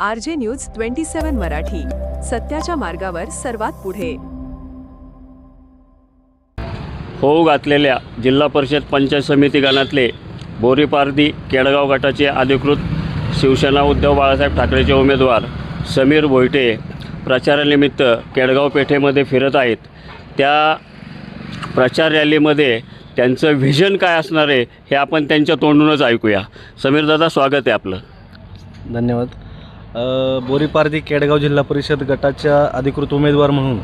RJ news 27 Marathi, सत्याच्या मार्गावर सर्वात पुढे. होऊ घातलेल्या जिल्हा परिषद पंचायत समिती गणातले बोरीपारधी केडगाव गटाचे अधिकृत शिवसेना उद्धव बाळासाहेब ठाकरेचे उमेदवार समीर भोईटे प्रचारानिमित्त केडगाव पेठेमध्ये फिरत आहेत. त्या प्रचार रॅलीमध्ये त्यांचं व्हिजन काय असणार आहे हे आपण त्यांच्या तोंडूनच ऐकूया. समीर दादा, स्वागत आहे आपलं. धन्यवाद. बोरीपारधी केडगाव जिल्हा परिषद गटाच्या अधिकृत उमेदवार म्हणून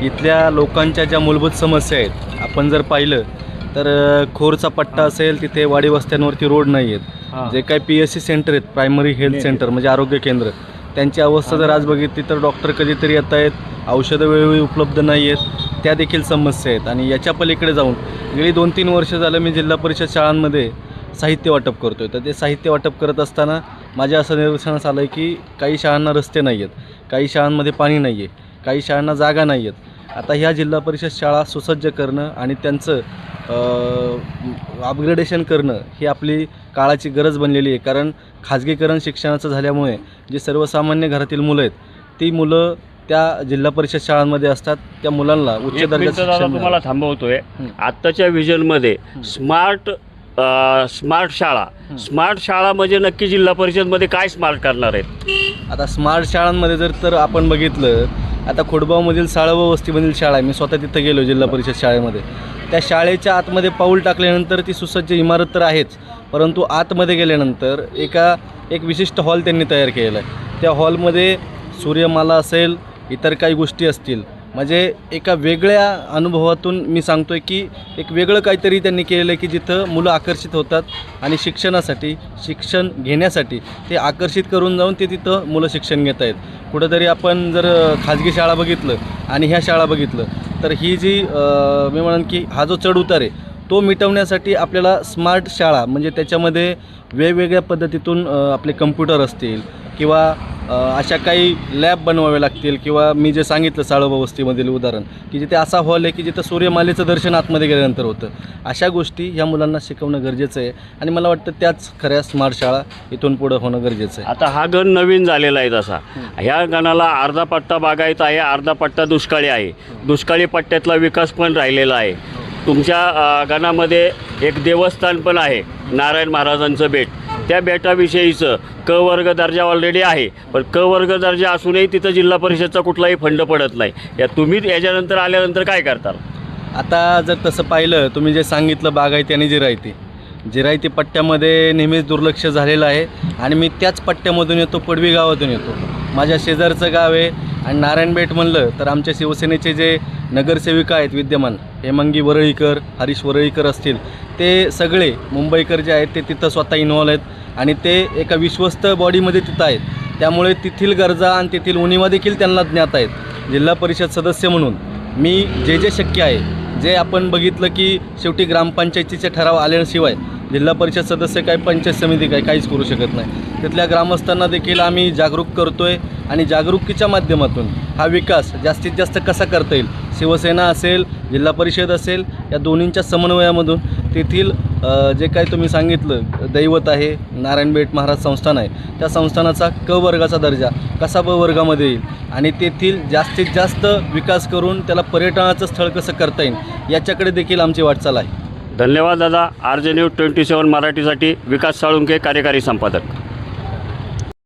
इथल्या लोकांच्या ज्या मूलभूत समस्या आहेत, आपण जर पाहिलं तर खोरचा पट्टा असेल तिथे वाडी वस्त्यांवरती रोड नाही आहेत. जे काही PSC सेंटर आहेत, प्रायमरी हेल्थ सेंटर म्हणजे आरोग्य केंद्र, त्यांची अवस्था जर आज बघितली तर डॉक्टर कधीतरी येत आहेत, औषधं वेळोवेळी उपलब्ध नाही आहेत, त्या देखील समस्या आहेत. आणि याच्या पलीकडे जाऊन गेली 2-3 वर्ष झालं मी जिल्हा परिषद शाळांमध्ये साहित्य वाटप करतो आहे. तर ते साहित्य वाटप करत असताना माझ्या असं निदर्शनास आलं आहे की काही शाळांना रस्ते नाही आहेत, काही शाळांमध्ये पाणी नाही आहे, काही शाळांना जागा नाही आहेत. आता ह्या जिल्हा परिषद शाळा सुसज्ज करणं आणि त्यांचं अपग्रेडेशन करणं ही आपली काळाची गरज बनलेली आहे. कारण खाजगीकरण शिक्षणाचं झाल्यामुळे जे सर्वसामान्य घरातील मुलं आहेत, ती मुलं त्या जिल्हा परिषद शाळांमध्ये असतात. त्या मुलांना उच्च दर्जाचं शिक्षण तुम्हाला थांबवतोय. आत्ताच्या व्हिजनमध्ये स्मार्ट शाळा म्हणजे नक्की जिल्हा परिषदमध्ये काय स्मार्ट करणार आहेत? आता स्मार्ट शाळांमध्ये तर आपण बघितलं, आता खोडबावमधील साळव वस्तीमधील शाळा आहे, मी स्वतः तिथं गेलो जिल्हा परिषद शाळेमध्ये. त्या शाळेच्या आतमध्ये पाऊल टाकल्यानंतर ती सुसज्ज इमारत तर आहेच, परंतु आतमध्ये गेल्यानंतर एक विशिष्ट हॉल त्यांनी तयार केलेला आहे. त्या हॉलमध्ये सूर्यमाला असेल, इतर काही गोष्टी असतील, म्हणजे एका वेगळ्या अनुभवातून मी सांगतो आहे की एक वेगळं काहीतरी त्यांनी केलेलं आहे की जिथं मुलं आकर्षित होतात आणि शिक्षण घेण्यासाठी ते आकर्षित करून जाऊन ते तिथं मुलं शिक्षण घेत आहेत. कुठंतरी आपण जर खाजगी शाळा बघितलं आणि ह्या शाळा बघितलं तर ही जी मी म्हणेन की हा जो चढ उतार आहे तो मिटवण्यासाठी आपल्याला स्मार्ट शाळा म्हणजे त्याच्यामध्ये वेगवेगळ्या पद्धतीतून आपले कम्प्युटर असतील किंवा अशा काही लॅब बनवावे लागतील, किंवा मी जे सांगितलं साळोबा वस्तीमधील उदाहरण की जिथे असा हॉल आहे की जिथं सूर्यमालेचं दर्शन आतमध्ये गेल्यानंतर होतं. अशा गोष्टी ह्या मुलांना शिकवणं गरजेचं आहे आणि मला वाटतं त्याच खऱ्या स्मार्ट शाळा इथून पुढं होणं गरजेचं आहे. आता हा गण नवीन झालेला आहे. तसा ह्या गणाला अर्धा पट्टा बागायत आहे, अर्धा पट्टा दुष्काळी आहे. दुष्काळी पट्ट्यातला विकास पण राहिलेला आहे. तुमच्या गणामध्ये एक देवस्थान पण आहे, नारायण महाराजांचं बेट. त्या बेटाविषयीचं क वर्ग दर्जा ऑलरेडी आहे, पण क वर्ग दर्जा असूनही तिथं जिल्हा परिषदचा कुठलाही फंड पडत नाही. तुम्ही याच्यानंतर आल्यानंतर काय करताल? आता जर तसं पाहिलं, तुम्ही जे सांगितलं बागायती आणि जिरायती पट्ट्यामध्ये नेहमीच दुर्लक्ष झालेलं आहे आणि मी त्याच पट्ट्यामधून येतो, पडवी गावातून येतो. माझ्या शेजारचं गाव आहे आणि नारायणपेठ म्हणलं तर आमच्या शिवसेनेचे जे नगरसेविका आहेत विद्यमान, हेमंगी वरळीकर, हरीश वरळीकर असतील, ते सगळे मुंबईकर जे आहेत ते तिथं स्वतः इन्व्हॉल्व आहेत आणि ते एका विश्वस्त बॉडीमध्ये तिथं आहेत. त्यामुळे तेथील गरजा आणि तेथील उणिवा देखील त्यांना ज्ञात आहेत. जिल्हा परिषद सदस्य म्हणून मी जे शक्य आहे, जे आपण बघितलं की शेवटी ग्रामपंचायतीचे ठराव आल्याशिवाय जिल्हा परिषद सदस्य काय, पंचायत समिती काय, काहीच करू शकत नाही. तिथल्या ग्रामस्थांना देखील आम्ही जागरूक करतो आहे आणि जागरूकतेच्या माध्यमातून हा विकास जास्तीत जास्त कसा करता येईल, शिवसेना असेल, जिल्हा परिषद असेल, या दोन्हींच्या समन्वयामधून तेथील जे काही तुम्ही सांगितलं दैवत आहे, नारायणपेठ महाराज संस्थान आहे, त्या संस्थानाचा क वर्गाचा दर्जा कसा ब वर्गामध्ये येईल आणि तेथील जास्तीत जास्त विकास करून त्याला पर्यटनाचं स्थळ कसं करता येईल याच्याकडे देखील आमची वाटचाल आहे. धन्यवाद दादा. RJ न्यूज 27 मराठीसाठी विकास साळुंके, कार्यकारी संपादक.